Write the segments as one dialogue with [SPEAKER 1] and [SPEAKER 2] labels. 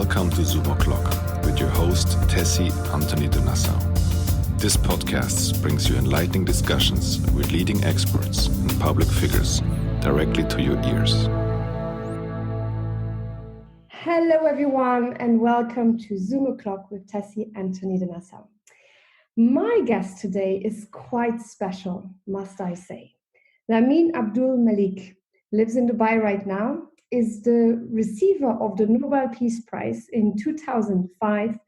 [SPEAKER 1] Welcome to Zoom O'Clock with your host, Tessie Anthony de Nassau. This podcast brings you enlightening discussions with leading experts and public figures directly to your ears.
[SPEAKER 2] Hello, everyone, and welcome to Zoom O'Clock with Tessie Anthony de Nassau. My guest today is quite special, must I say. Lameen Abdul-Malik lives in Dubai right now, is the receiver of the Nobel Peace Prize in 2005,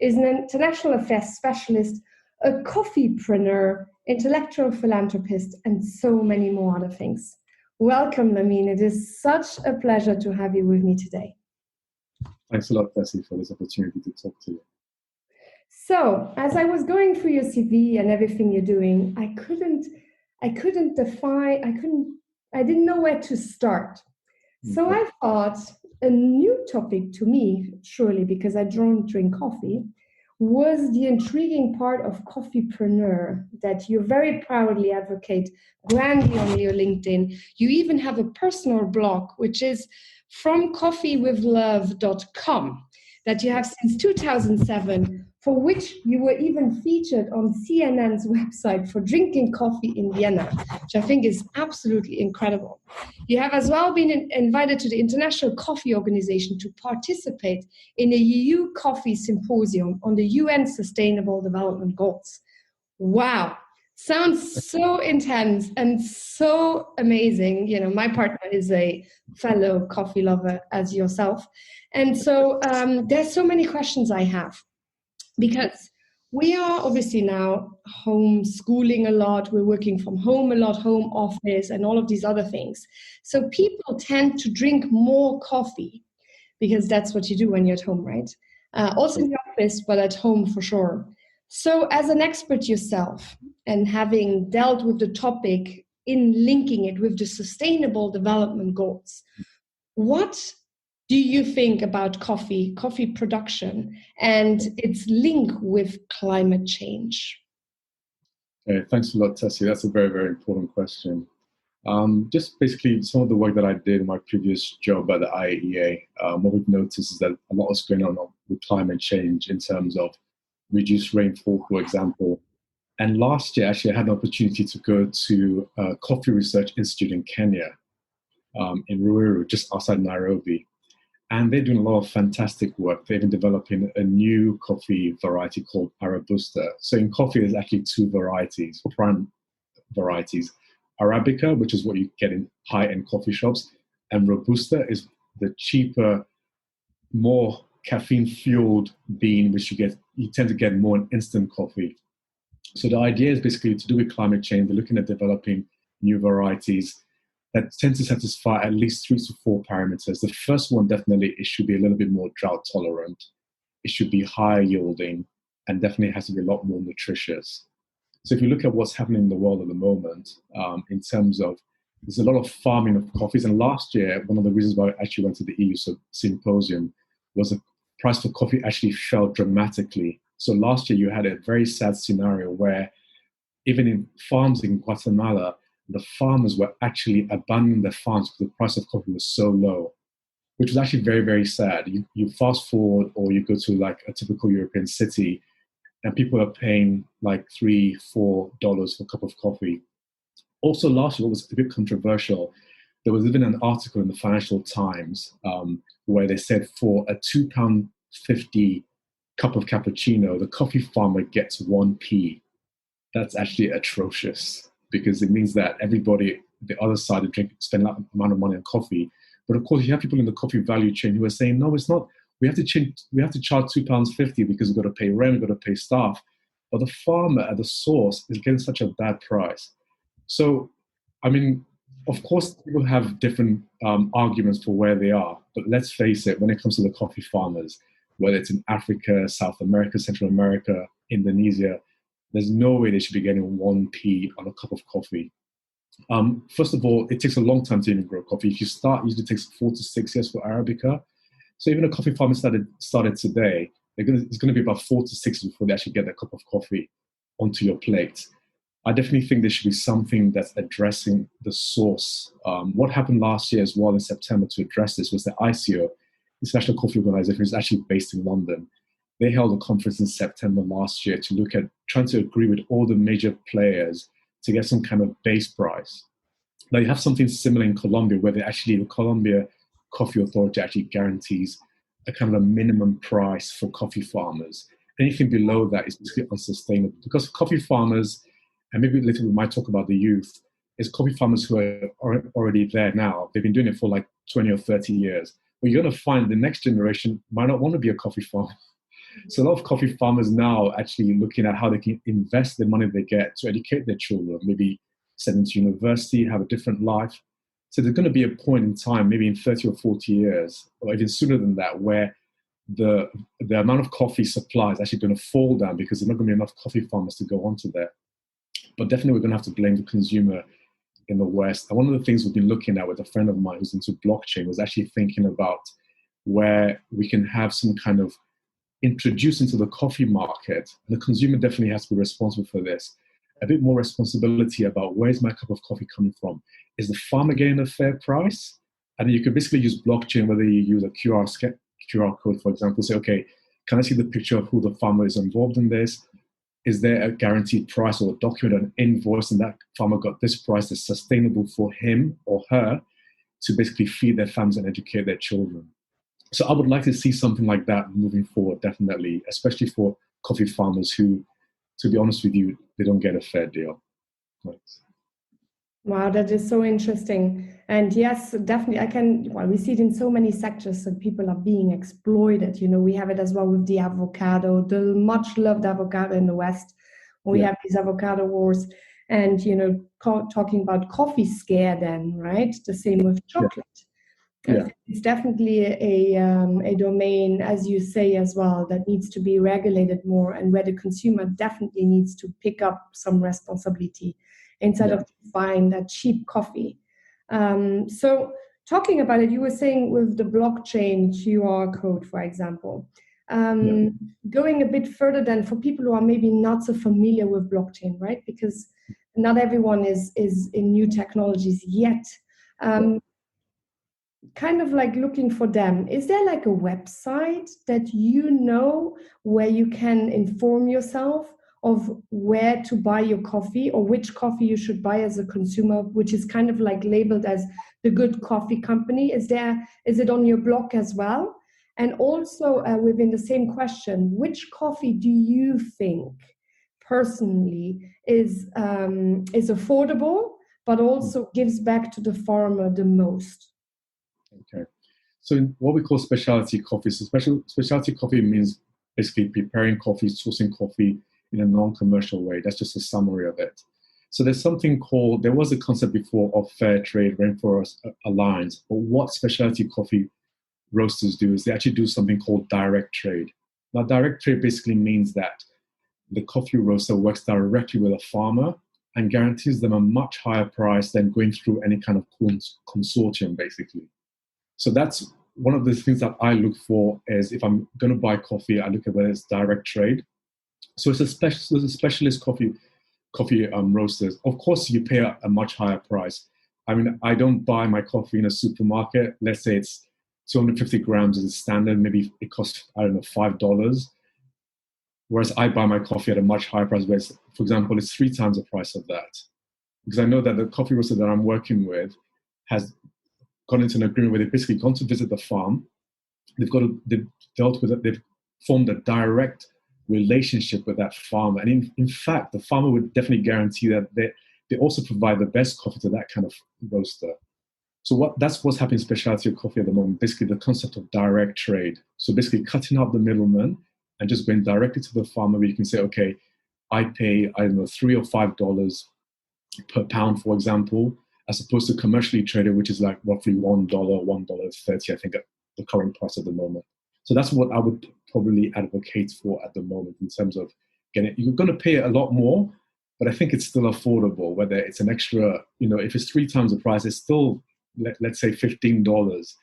[SPEAKER 2] is an international affairs specialist, a coffeepreneur, intellectual philanthropist, and so many more other things. Welcome, Lameen. It is such a pleasure to have you with me today.
[SPEAKER 3] Thanks a lot, Tessie, for this opportunity to talk to you.
[SPEAKER 2] So, as I was going through your CV and everything you're doing, I didn't know where to start. So I thought a new topic to me, surely because I don't drink coffee, was the intriguing part of coffeepreneur that you very proudly advocate grandly on your LinkedIn. You even have a personal blog, which is fromcoffeewithlove.com, that you have since 2007, for which you were even featured on CNN's website for drinking coffee in Vienna, which I think is absolutely incredible. You have as well been invited to the International Coffee Organization to participate in a EU coffee symposium on the UN Sustainable Development Goals. Wow, sounds so intense and so amazing. You know, my partner is a fellow coffee lover as yourself. And so there's so many questions I have. Because we are obviously now homeschooling a lot, we're working from home a lot, home office, and all of these other things. So people tend to drink more coffee because that's what you do when you're at home, right? Also in the office, but at home for sure. So as an expert yourself and having dealt with the topic in linking it with the Sustainable Development Goals, what do you think about coffee production, and its link with climate change?
[SPEAKER 3] Okay, thanks a lot, Tessie. That's a very, very important question. Just basically some of the work that I did in my previous job at the IAEA, what we've noticed is that a lot is going on with climate change in terms of reduced rainfall, for example. And last year, actually, I had an opportunity to go to a coffee research institute in Kenya, in Ruiru, just outside Nairobi. And they're doing a lot of fantastic work. They've been developing a new coffee variety called Arabusta. So in coffee, there's actually two varieties, prime varieties. Arabica, which is what you get in high-end coffee shops, and Robusta is the cheaper, more caffeine-fueled bean, which you tend to get more in instant coffee. So the idea is basically to do with climate change. They're looking at developing new varieties that tend to satisfy at least 3 to 4 parameters. The first one, definitely, it should be a little bit more drought tolerant. It should be higher yielding, and definitely has to be a lot more nutritious. So if you look at what's happening in the world at the moment, in terms of, there's a lot of farming of coffees. And last year, one of the reasons why I actually went to the EU symposium was the price for coffee actually fell dramatically. So last year, you had a very sad scenario where even in farms in Guatemala, the farmers were actually abandoning their farms because the price of coffee was so low, which was actually very, very sad. You fast forward, or you go to like a typical European city, and people are paying like $3, $4 for a cup of coffee. Also last year, what was a bit controversial, there was even an article in the Financial Times where they said for a £2.50 cup of cappuccino, the coffee farmer gets 1p. That's actually atrocious, because it means that everybody, the other side, spend that amount of money on coffee. But of course, you have people in the coffee value chain who are saying, no, it's not. We have to charge £2.50 because we've got to pay rent, we've got to pay staff. But the farmer at the source is getting such a bad price. So, I mean, of course, people have different arguments for where they are. But let's face it, when it comes to the coffee farmers, whether it's in Africa, South America, Central America, Indonesia, there's no way they should be getting 1p on a cup of coffee. First of all, it takes a long time to even grow coffee. If you start, it usually takes 4 to 6 years for Arabica. So even a coffee farmer started today, it's going to be about 4 to 6 years before they actually get their cup of coffee onto your plate. I definitely think there should be something that's addressing the source. What happened last year as well in September to address this was the ICO, International Coffee Organization, is actually based in London. They held a conference in September last year to look at trying to agree with all the major players to get some kind of base price. Now you have something similar in Colombia, where the Colombia Coffee Authority actually guarantees a kind of a minimum price for coffee farmers. Anything below that is basically unsustainable, because coffee farmers, and maybe later we might talk about the youth, is coffee farmers who are already there now. They've been doing it for like 20 or 30 years. But you're going to find the next generation might not want to be a coffee farmer. So a lot of coffee farmers now actually looking at how they can invest the money they get to educate their children, maybe send them to university, have a different life. So there's going to be a point in time, maybe in 30 or 40 years, or even sooner than that, where the amount of coffee supply is actually going to fall down because there's not going to be enough coffee farmers to go onto there. But definitely we're going to have to blame the consumer in the West. And one of the things we've been looking at with a friend of mine who's into blockchain was actually thinking about where we can have some kind of introduce into the coffee market. And the consumer definitely has to be responsible for this. A bit more responsibility about where's my cup of coffee coming from? Is the farmer getting a fair price? And you could basically use blockchain, whether you use a QR code, for example, say, okay, can I see the picture of who the farmer is involved in this? Is there a guaranteed price or a document, an invoice, and that farmer got this price that's sustainable for him or her to basically feed their families and educate their children? So I would like to see something like that moving forward, definitely, especially for coffee farmers who, to be honest with you, they don't get a fair deal. Thanks.
[SPEAKER 2] Wow, that is so interesting. And yes, definitely, we see it in so many sectors that people are being exploited. You know, we have it as well with the avocado, the much loved avocado in the West. We have these avocado wars and, you know, talking about coffee scare then, right? The same with chocolate. Yeah. It's definitely a domain, as you say as well, that needs to be regulated more, and where the consumer definitely needs to pick up some responsibility instead of buying that cheap coffee. So talking about it, you were saying with the blockchain QR code, for example, going a bit further then for people who are maybe not so familiar with blockchain, right? Because not everyone is in new technologies yet. Kind of like looking for them, is there like a website that you know where you can inform yourself of where to buy your coffee or which coffee you should buy as a consumer, which is kind of like labeled as the good coffee company? Is it on your blog as well? And also within the same question, which coffee do you think personally is affordable, but also gives back to the farmer the most?
[SPEAKER 3] Okay. So what we call specialty coffee. So specialty coffee means basically preparing coffee, sourcing coffee in a non-commercial way. That's just a summary of it. So there was a concept before of fair trade, Rainforest Alliance, but what specialty coffee roasters do is they actually do something called direct trade. Now, direct trade basically means that the coffee roaster works directly with a farmer and guarantees them a much higher price than going through any kind of consortium, basically. So that's one of the things that I look for is if I'm going to buy coffee, I look at whether it's direct trade. So it's a specialist coffee roasters. Of course, you pay a much higher price. I mean, I don't buy my coffee in a supermarket. Let's say it's 250 grams as a standard. Maybe it costs, I don't know, $5. Whereas I buy my coffee at a much higher price. Where, for example, it's 3 times the price of that. Because I know that the coffee roaster that I'm working with has gone into an agreement where they've basically gone to visit the farm. They've dealt with it. They've formed a direct relationship with that farmer. And in fact, the farmer would definitely guarantee that they also provide the best coffee to that kind of roaster. So that's what's happening in specialty coffee at the moment, basically the concept of direct trade. So basically cutting out the middleman and just going directly to the farmer where you can say, okay, I pay, I don't know, $3 or $5 per pound, for example, as opposed to commercially traded, which is like roughly $1, $1.30, I think, at the current price at the moment. So that's what I would probably advocate for at the moment in terms of getting, you're going to pay a lot more, but I think it's still affordable, whether it's an extra, if it's 3 times the price, it's still, let's say $15.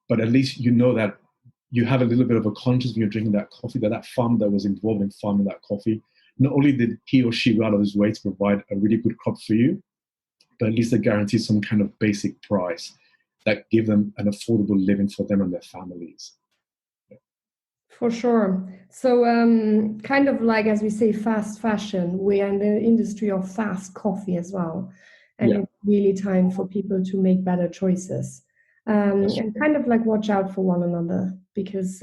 [SPEAKER 3] But at least you know that you have a little bit of a conscience when you're drinking that coffee, that farmer that was involved in farming that coffee, not only did he or she go out of his way to provide a really good crop for you, but at least they guarantee some kind of basic price that give them an affordable living for them and their families.
[SPEAKER 2] For sure. So kind of like, as we say, fast fashion, we are in the industry of fast coffee as well. And it's really time for people to make better choices. And kind of like watch out for one another, because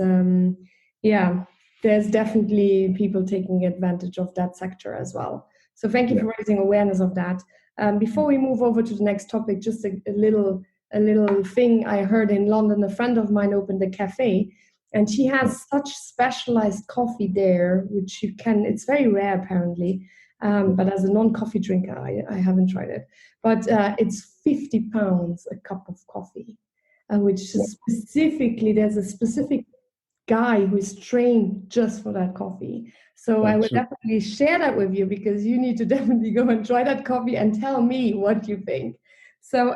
[SPEAKER 2] there's definitely people taking advantage of that sector as well. So thank you for raising awareness of that. Before we move over to the next topic, just a little thing I heard in London. A friend of mine opened a cafe, and she has such specialized coffee there, which it's very rare apparently. But as a non-coffee drinker, I haven't tried it. But it's £50 a cup of coffee, which is specifically, there's a specific guy who is trained just for that coffee. So I will definitely share that with you, because you need to definitely go and try that coffee and tell me what you think. So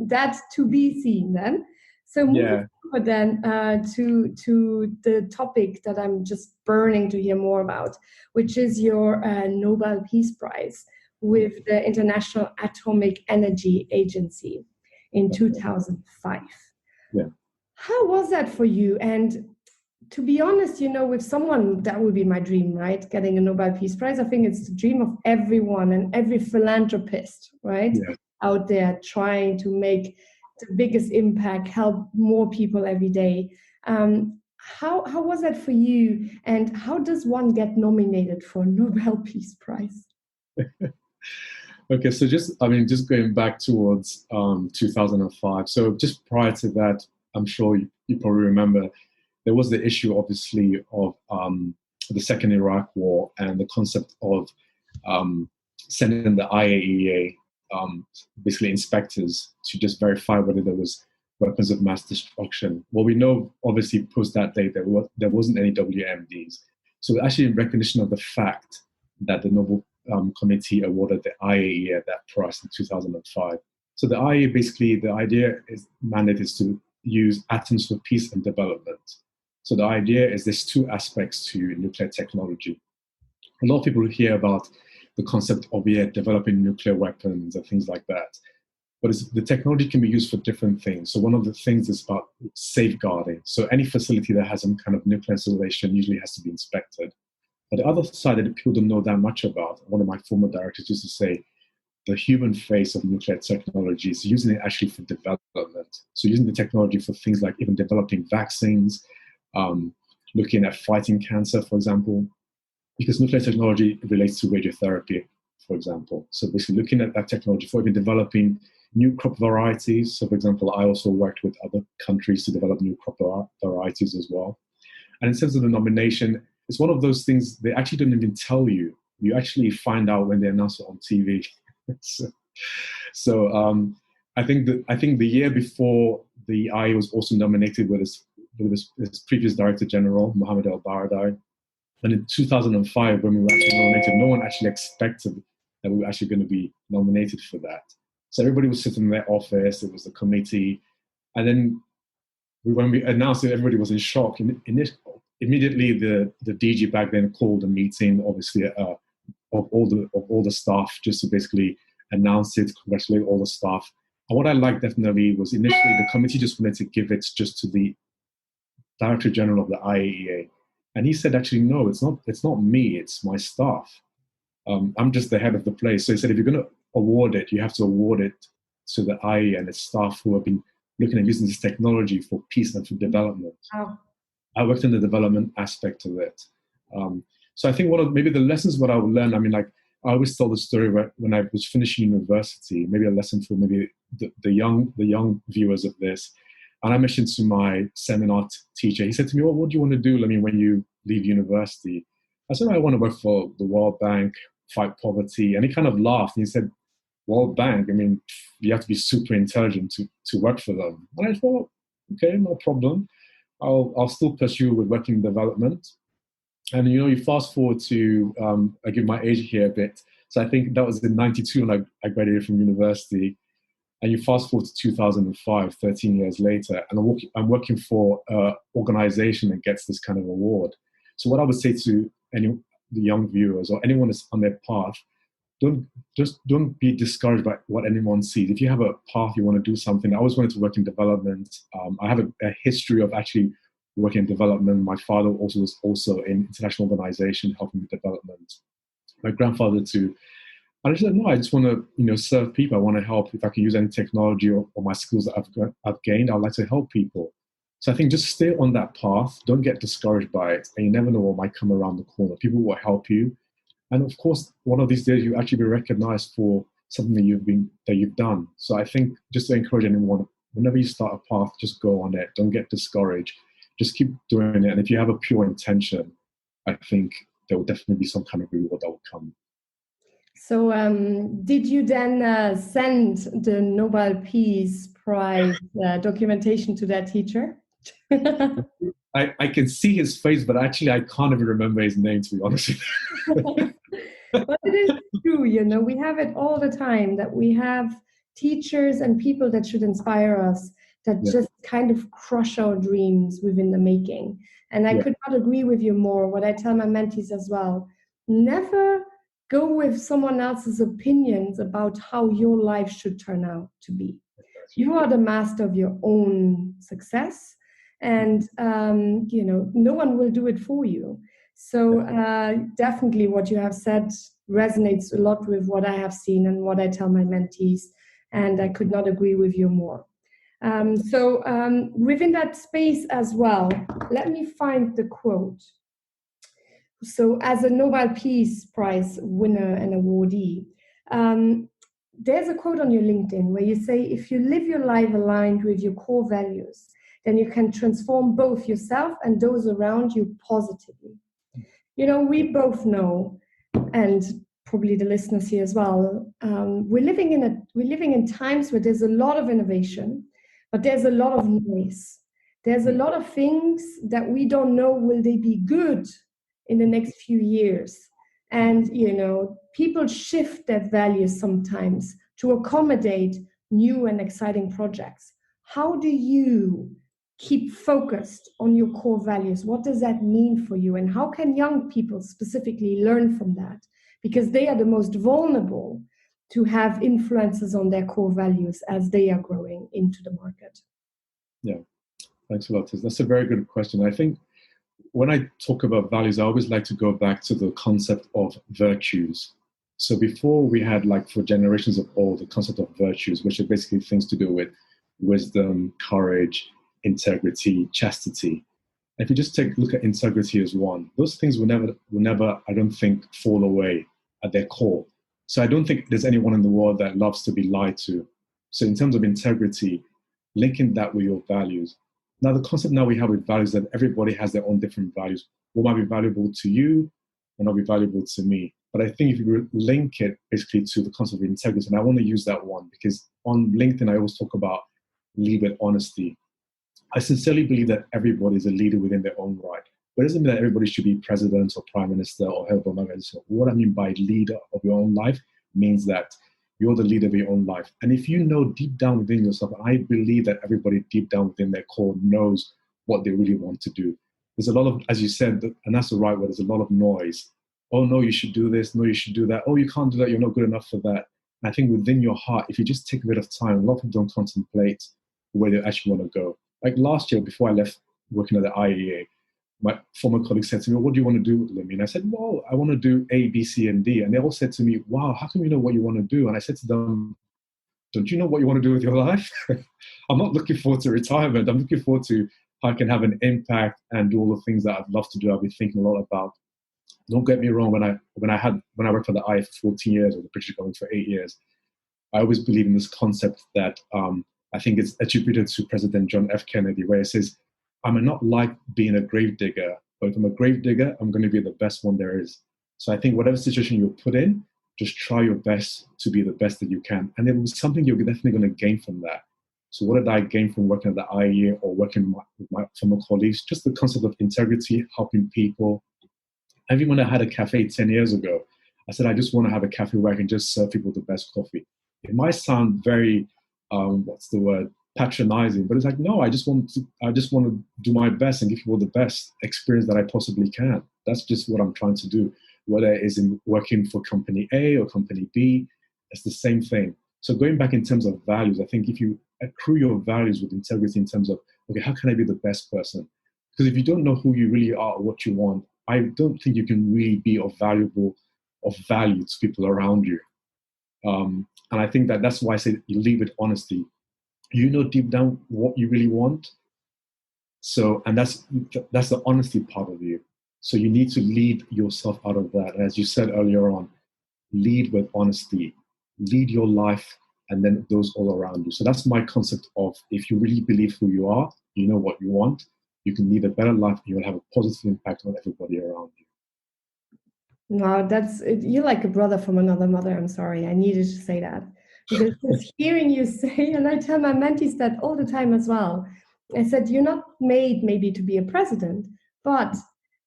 [SPEAKER 2] that's to be seen then. So moving over then to the topic that I'm just burning to hear more about, which is your Nobel Peace Prize with the International Atomic Energy Agency in 2005.
[SPEAKER 3] Yeah.
[SPEAKER 2] How was that for you? And to be honest, with someone, that would be my dream, right? Getting a Nobel Peace Prize. I think it's the dream of everyone and every philanthropist, right?
[SPEAKER 3] Yeah.
[SPEAKER 2] Out there trying to make the biggest impact, help more people every day. How was that for you? And how does one get nominated for a Nobel Peace Prize?
[SPEAKER 3] Okay, so just going back towards 2005. So just prior to that, I'm sure you probably remember, there was the issue, obviously, of the Second Iraq War and the concept of sending the IAEA, basically inspectors, to just verify whether there was weapons of mass destruction. Well, we know, obviously, post that date, there wasn't any WMDs. So actually, in recognition of the fact that the Nobel Committee awarded the IAEA that prize in 2005. So the IAEA, basically, the mandate is to use atoms for peace and development. So the idea is there's two aspects to nuclear technology. A lot of people hear about the concept of developing nuclear weapons and things like that. But the technology can be used for different things. So one of the things is about safeguarding. So any facility that has some kind of nuclear installation usually has to be inspected. But the other side that people don't know that much about, one of my former directors used to say, the human face of nuclear technology is using it actually for development. So using the technology for things like even developing vaccines, looking at fighting cancer, for example, because nuclear technology relates to radiotherapy, for example. So basically looking at that technology for even developing new crop varieties. So for example, I also worked with other countries to develop new crop varieties as well. And in terms of the nomination, it's one of those things they actually don't even tell you. You actually find out when they announce it on TV. So I think the year before, the IAEA was also nominated with his previous Director General, Mohammed El-Baradei. And in 2005, when we were actually nominated, no one actually expected that we were actually going to be nominated for that. So everybody was sitting in their office, it was the committee. And then when we announced it, everybody was in shock. Immediately, the DG back then called a meeting, obviously, of all the staff, just to basically announce it, congratulate all the staff. And what I liked definitely was initially the committee just wanted to give it just to the Director General of the IAEA. And he said, actually, no, it's not me, it's my staff. I'm just the head of the place. So he said, if you're going to award it, you have to award it to the IAEA and its staff who have been looking at using this technology for peace and for development.
[SPEAKER 2] Wow.
[SPEAKER 3] I worked in the development aspect of it. So I think one of maybe the lessons what I would learn, I always tell the story when I was finishing university, maybe a lesson for maybe the young viewers of this. And I mentioned to my seminar teacher, he said to me, well, what do you want to do, Lameen, when you leave university? I said, I want to work for the World Bank, fight poverty. And he kind of laughed and he said, World Bank, you have to be super intelligent to work for them. And I thought, okay, no problem. I'll still pursue with working development. And, you fast forward to, I give my age here a bit. So I think that was in 92 when I graduated from university. And you fast forward to 2005, 13 years later, and I'm working for an organization that gets this kind of award. So what I would say to the young viewers or anyone that's on their path, don't be discouraged by what anyone sees. If you have a path, you want to do something. I always wanted to work in development. I have a history of actually working in development. My father also was also in international organization, helping with development. My grandfather too. And I said, no, I just want to, serve people. I want to help. If I can use any technology or my skills that I've gained, I'd like to help people. So I think just stay on that path. Don't get discouraged by it. And you never know what might come around the corner. People will help you. And of course, one of these days, you'll actually be recognized for something that you've done. So I think just to encourage anyone, whenever you start a path, just go on it. Don't get discouraged. Just keep doing it. And if you have a pure intention, I think there will definitely be some kind of reward that will come.
[SPEAKER 2] So did you then send the Nobel Peace Prize documentation to that teacher?
[SPEAKER 3] I can see his face, but actually I can't even remember his name, to be honest with you.
[SPEAKER 2] But it is true, we have it all the time, that we have teachers and people that should inspire us, that just kind of crush our dreams within the making. And I could not agree with you more. What I tell my mentees as well, never go with someone else's opinions about how your life should turn out to be. You are the master of your own success, and no one will do it for you. So definitely what you have said resonates a lot with what I have seen and what I tell my mentees, and I could not agree with you more. So within that space as well, let me find the quote. So as a Nobel Peace Prize winner and awardee, there's a quote on your LinkedIn where you say, if you live your life aligned with your core values, then you can transform both yourself and those around you positively. We both know, and probably the listeners here as well, we're living in times where there's a lot of innovation, but there's a lot of noise. There's a lot of things that we don't know, will they be good in the next few years? And, people shift their values sometimes to accommodate new and exciting projects. How do you keep focused on your core values? What does that mean for you? And how can young people specifically learn from that? Because they are the most vulnerable to have influences on their core values as they are growing into the market.
[SPEAKER 3] Yeah, thanks a lot. That's a very good question. I think when I talk about values, I always like to go back to the concept of virtues. So before we had, for generations of old, the concept of virtues, which are basically things to do with wisdom, courage, integrity, chastity. If you just take a look at integrity as one, those things will never, I don't think, fall away at their core. So I don't think there's anyone in the world that loves to be lied to. So in terms of integrity, linking that with your values. Now the concept now we have with values that everybody has their own different values. What might be valuable to you will not be valuable to me. But I think if you link it basically to the concept of integrity, and I want to use that one because on LinkedIn, I always talk about lead with honesty. I sincerely believe that everybody is a leader within their own right. But it doesn't mean that everybody should be president or prime minister or head of an organization. What I mean by leader of your own life means that you're the leader of your own life. And if you know deep down within yourself, I believe that everybody deep down within their core knows what they really want to do. There's a lot of, as you said, and that's the right word, there's a lot of noise. Oh, no, you should do this. No, you should do that. Oh, you can't do that. You're not good enough for that. And I think within your heart, if you just take a bit of time, a lot of people don't contemplate where they actually want to go. Like last year, before I left working at the IAEA, my former colleagues said to me, what do you want to do, Lameen? I said, well, I want to do A, B, C, and D. And they all said to me, wow, how come you know what you want to do? And I said to them, don't you know what you want to do with your life? I'm not looking forward to retirement. I'm looking forward to how I can have an impact and do all the things that I'd love to do. I've been thinking a lot about. Don't get me wrong, when I worked for the IA for 14 years, or the British government for 8 years, I always believe in this concept that I think it's attributed to President John F. Kennedy, where it says, I may not like being a grave digger, but if I'm a grave digger, I'm going to be the best one there is. So I think whatever situation you're put in, just try your best to be the best that you can. And it was something you're definitely going to gain from that. So what did I gain from working at the IAEA or working with my former colleagues? Just the concept of integrity, helping people. Even when I had a cafe 10 years ago, I said, I just want to have a cafe where I can just serve people the best coffee. It might sound very, patronizing, but it's like, no, I just want to do my best and give people the best experience that I possibly can. That's just what I'm trying to do. whether it is in working for company A or company B, it's the same thing. So going back in terms of values, I think if you accrue your values with integrity in terms of, okay, how can I be the best person? Because if you don't know who you really are or what you want, I don't think you can really be of value to people around you. And I think that's why I say you lead with honesty. You know deep down what you really want. So, and that's the honesty part of you. So you need to lead yourself out of that. And as you said earlier on, lead with honesty, lead your life, and then those all around you. So that's my concept of, if you really believe who you are, you know what you want, you can lead a better life, you will have a positive impact on everybody around you.
[SPEAKER 2] No, you're like a brother from another mother. I'm sorry, I needed to say that. Because just hearing you say, and I tell my mentees that all the time as well, I said, you're not made maybe to be a president, but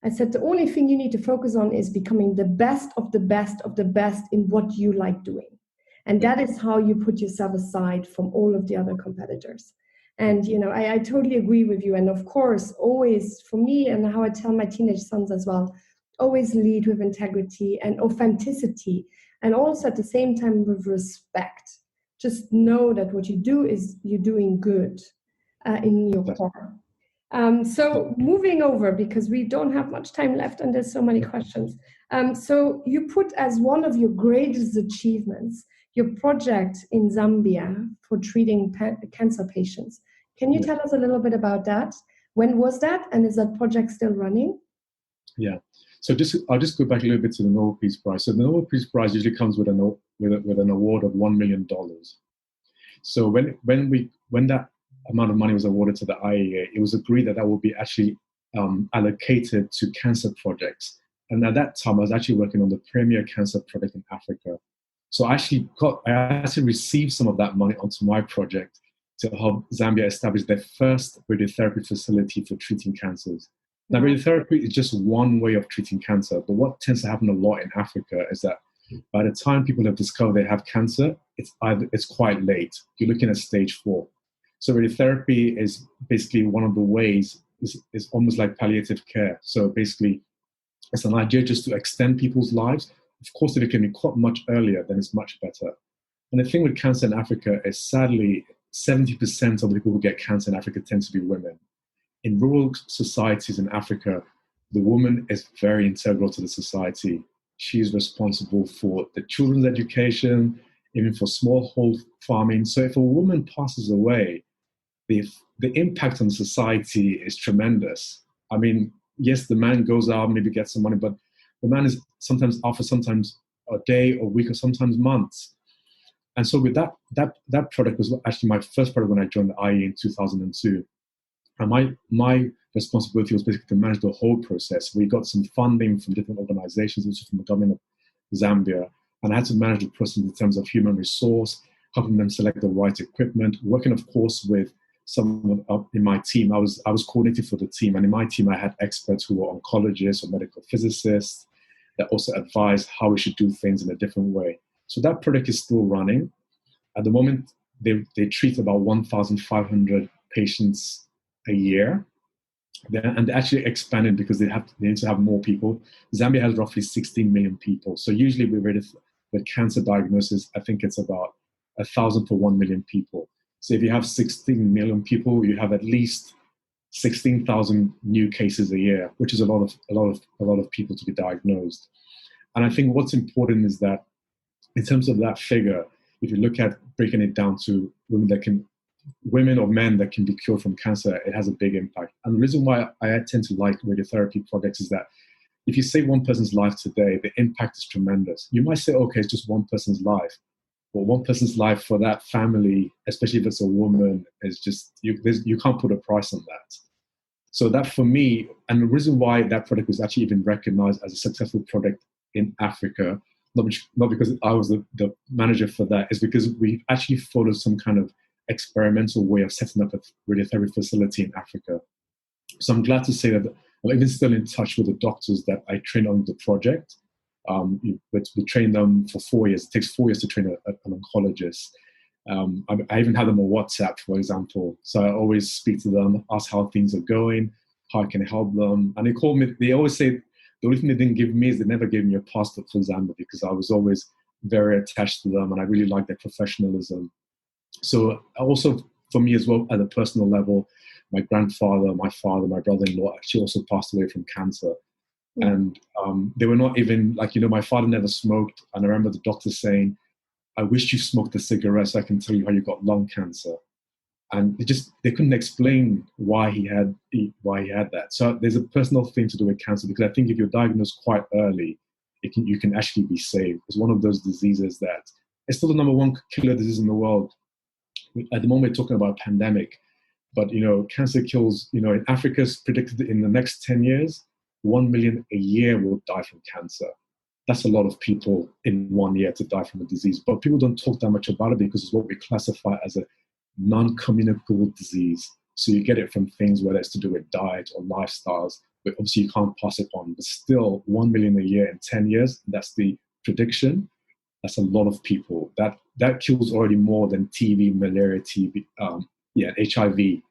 [SPEAKER 2] I said, the only thing you need to focus on is becoming the best of the best of the best in what you like doing. And that is how you put yourself aside from all of the other competitors. And, I totally agree with you. And of course, always for me, and how I tell my teenage sons as well, always lead with integrity and authenticity, and also at the same time with respect. Just know that what you do is you're doing good in your core. So moving over, because we don't have much time left and there's so many questions. So you put as one of your greatest achievements your project in Zambia for treating cancer patients. Can you tell us a little bit about that? When was that? And is that project still running?
[SPEAKER 3] Yeah. So I'll just go back a little bit to the Nobel Peace Prize. So the Nobel Peace Prize usually comes with an award of $1 million. So when that amount of money was awarded to the IAEA, it was agreed that will be actually allocated to cancer projects. And at that time, I was actually working on the premier cancer project in Africa. So I actually received some of that money onto my project to help Zambia establish their first radiotherapy facility for treating cancers. Now, radiotherapy is just one way of treating cancer, but what tends to happen a lot in Africa is that by the time people have discovered they have cancer, it's quite late. You're looking at stage 4. So radiotherapy is basically one of the ways, is almost like palliative care. So basically, it's an idea just to extend people's lives. Of course, if it can be caught much earlier, then it's much better. And the thing with cancer in Africa is, sadly, 70% of the people who get cancer in Africa tend to be women. In rural societies in Africa, the woman is very integral to the society. She is responsible for the children's education, even for smallhold farming. So if a woman passes away, the impact on society is tremendous. I mean, yes, the man goes out, maybe gets some money, but the man is sometimes out for sometimes a day, a week, or sometimes months. And so with that product was actually my first product when I joined the IAEA in 2002. And my responsibility was basically to manage the whole process. We got some funding from different organizations, also from the government of Zambia. And I had to manage the process in terms of human resource, helping them select the right equipment, working, of course, with someone in my team. I was coordinating for the team. And in my team, I had experts who were oncologists or medical physicists that also advised how we should do things in a different way. So that product is still running. At the moment, they treat about 1,500 patients a year, and they actually expanded because they need to have more people. Zambia has roughly 16 million people. So usually with cancer diagnosis, I think it's about 1,000 per 1 million people. So if you have 16 million people, you have at least 16,000 new cases a year, which is a lot of people to be diagnosed. And I think what's important is that in terms of that figure, if you look at breaking it down to women or men that can be cured from cancer, it has a big impact. And the reason why I tend to like radiotherapy projects is that if you save one person's life today, the impact is tremendous. You might say, okay, it's just one person's life. But one person's life for that family, especially if it's a woman, is just, you can't put a price on that. So that for me, and the reason why that product was actually even recognized as a successful product in Africa, not because I was the manager for that, is because we actually followed some kind of experimental way of setting up a radiotherapy facility in Africa. So I'm glad to say that I'm even still in touch with the doctors that I trained on the project. We train them for 4 years. It takes 4 years to train an oncologist. I even have them on WhatsApp, for example. So I always speak to them, ask how things are going, how I can help them. And they call me, they always say, The only thing they didn't give me is they never gave me a passport for Zambia, because I was always very attached to them and I really liked their professionalism. So also for me as well, at a personal level, my grandfather, my father, my brother-in-law actually also passed away from cancer. And they were not even like, my father never smoked. And I remember the doctor saying, I wish you smoked a cigarette so I can tell you how you got lung cancer. And they couldn't explain why he had that. So there's a personal thing to do with cancer, because I think if you're diagnosed quite early, you can actually be saved. It's one of those diseases that it's still the number one killer disease in the world. At the moment, we're talking about a pandemic, but cancer kills. In Africa, it's predicted that in the next 10 years, 1 million a year will die from cancer. That's a lot of people in 1 year to die from a disease. But people don't talk that much about it because it's what we classify as a non-communicable disease. So you get it from things, whether it's to do with diet or lifestyles, but obviously you can't pass it on. But still, 1 million a year in 10 years, that's the prediction. That's a lot of people. That kills already more than TB, malaria, HIV.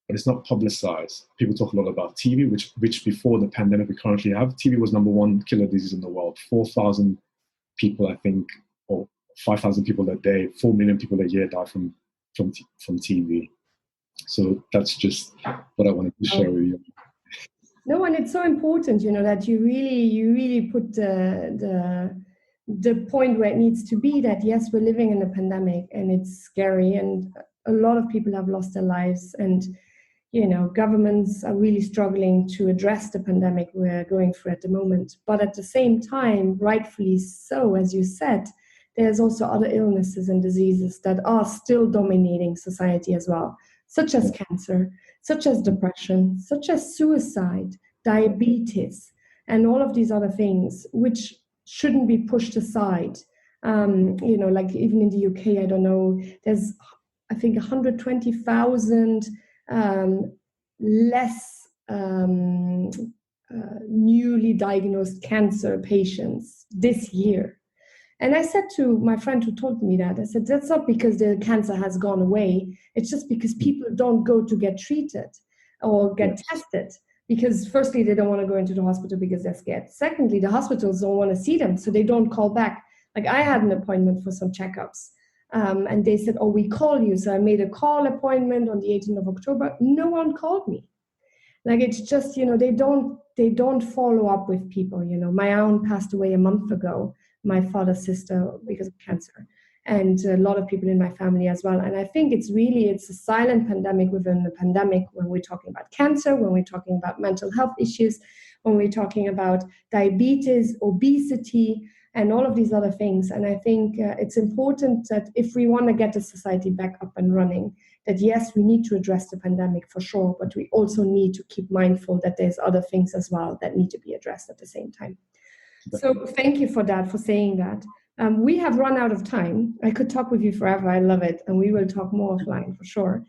[SPEAKER 3] But it's not publicized. People talk a lot about TB, which before the pandemic we currently have, TB was number one killer disease in the world. 4,000 people, I think, or 5,000 people a day, 4 million people a year die from TB. So that's just what I wanted to share with you.
[SPEAKER 2] No, and it's so important, that you really put the point where it needs to be, that yes, we're living in a pandemic and it's scary and a lot of people have lost their lives, and governments are really struggling to address the pandemic we're going through at the moment. But at the same time, rightfully so, as you said, there's also other illnesses and diseases that are still dominating society as well, such as cancer, such as depression, such as suicide, diabetes, and all of these other things, which shouldn't be pushed aside. Like even in the UK, I don't know, there's, I think, 120,000 less newly diagnosed cancer patients this year. And I said to my friend who told me that, I said, that's not because the cancer has gone away. It's just because people don't go to get treated or get tested. Because firstly, they don't want to go into the hospital because they're scared. Secondly, the hospitals don't want to see them, so they don't call back. Like I had an appointment for some checkups. And they said, oh, we call you. So I made a call appointment on the 18th of October. No one called me. Like, it's just, they don't follow up with people. My aunt passed away a month ago, my father's sister, because of cancer, and a lot of people in my family as well. And I think it's a silent pandemic within the pandemic, when we're talking about cancer, when we're talking about mental health issues, when we're talking about diabetes, obesity, and all of these other things. And I think it's important that if we want to get the society back up and running, that yes, we need to address the pandemic for sure, but we also need to keep mindful that there's other things as well that need to be addressed at the same time. So thank you for that, for saying that. We have run out of time. I could talk with you forever. I love it. And we will talk more offline for sure.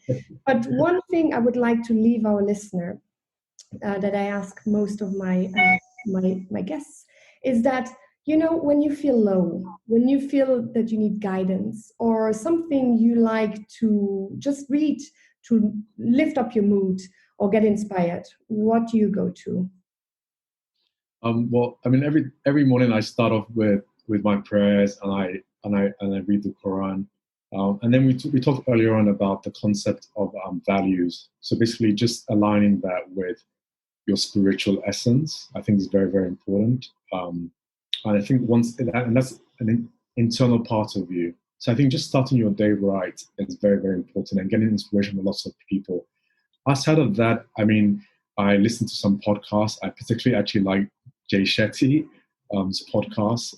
[SPEAKER 2] But one thing I would like to leave our listener that I ask most of my guests is that, when you feel low, when you feel that you need guidance or something you like to just read to lift up your mood or get inspired, what do you go to?
[SPEAKER 3] Well, I mean, every morning I start off with my prayers and I read the Quran. And then we talked earlier on about the concept of values. So basically just aligning that with your spiritual essence, I think is very, very important. And I think that's an internal part of you. So I think just starting your day right is very, very important, and getting inspiration from lots of people. Outside of that, I mean, I listen to some podcasts. I particularly actually like Jay Shetty's podcast,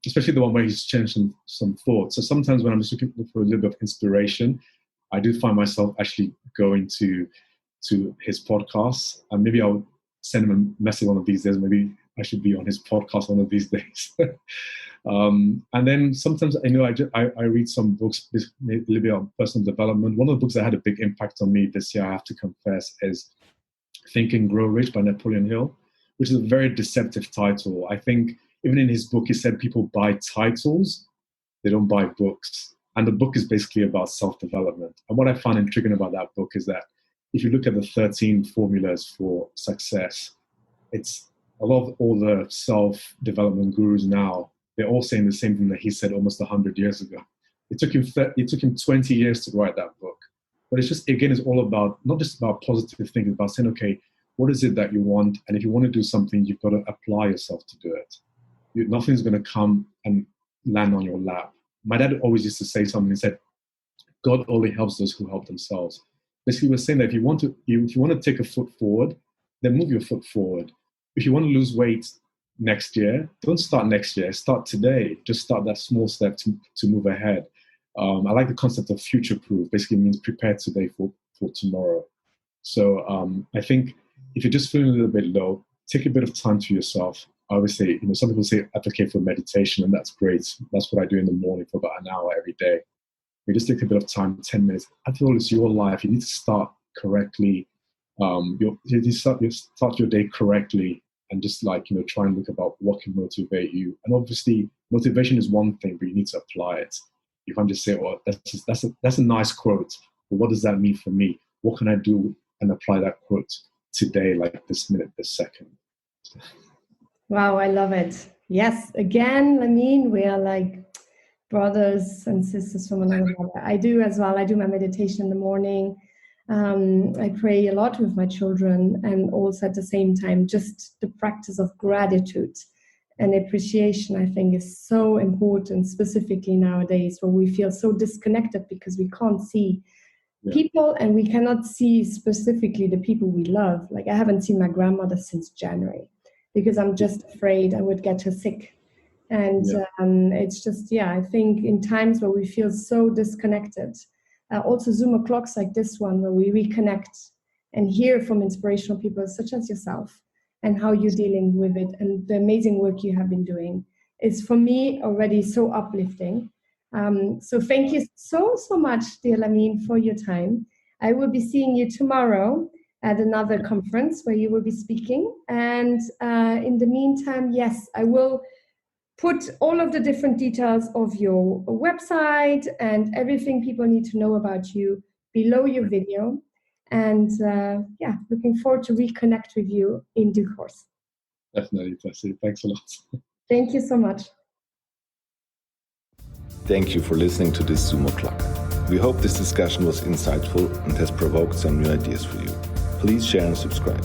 [SPEAKER 3] especially the one where he's changed some thoughts. So sometimes when I'm just looking for a little bit of inspiration, I do find myself actually going to his podcasts, and maybe I'll send him a message one of these days. Maybe I should be on his podcast one of these days. And then sometimes I read some books, a little bit on personal development. One of the books that had a big impact on me this year, I have to confess, is Think and Grow Rich by Napoleon Hill, which is a very deceptive title. I think even in his book, he said people buy titles, they don't buy books. And the book is basically about self-development. And what I found intriguing about that book is that if you look at the 13 formulas for success, it's a lot of all the self-development gurus now, they're all saying the same thing that he said almost 100 years ago. It took him 20 years to write that book. But it's just, again, it's all about, not just about positive thinking, it's about saying, okay, what is it that you want? And if you want to do something, you've got to apply yourself to do it. Nothing's going to come and land on your lap. My dad always used to say something. He said, God only helps those who help themselves. Basically, we're saying that if you want to take a foot forward, then move your foot forward. If you want to lose weight next year, don't start next year. Start today. Just start that small step to move ahead. I like the concept of future-proof. Basically, means prepare today for tomorrow. So I think if you're just feeling a little bit low, take a bit of time to yourself. I always say, some people say advocate for meditation, and that's great. That's what I do in the morning for about an hour every day. You just take a bit of time, 10 minutes. After all, it's your life. You need to start correctly. You start your day correctly, and just try and look about what can motivate you. And obviously, motivation is one thing, but you need to apply it. You can't just say, "Oh, that's a nice quote," but what does that mean for me? What can I do and apply that quote today, like this minute, this second?
[SPEAKER 2] Wow, I love it. Yes, again, Lameen, we are like brothers and sisters from another mother. I do as well. I do my meditation in the morning. I pray a lot with my children, and also at the same time, just the practice of gratitude and appreciation, I think, is so important, specifically nowadays where we feel so disconnected because we can't see people, and we cannot see specifically the people we love. Like, I haven't seen my grandmother since January because I'm just afraid I would get her sick. And it's just, I think in times where we feel so disconnected, also Zoom o'clocks like this one, where we reconnect and hear from inspirational people such as yourself and how you're dealing with it and the amazing work you have been doing is, for me, already so uplifting. So thank you so much, dear Lameen, for your time. I will be seeing you tomorrow at another conference where you will be speaking. And in the meantime, yes, I will put all of the different details of your website and everything people need to know about you below your video. And looking forward to reconnect with you in due course.
[SPEAKER 3] Definitely, Tessie. Thanks a lot.
[SPEAKER 2] Thank you so much.
[SPEAKER 1] Thank you for listening to this Zoom o'clock. We hope this discussion was insightful and has provoked some new ideas for you. Please share and subscribe.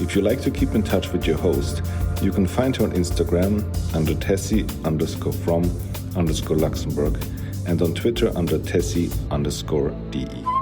[SPEAKER 1] If you like to keep in touch with your host, you can find her on Instagram under Tessie_from_Luxembourg and on Twitter under Tessie_DE.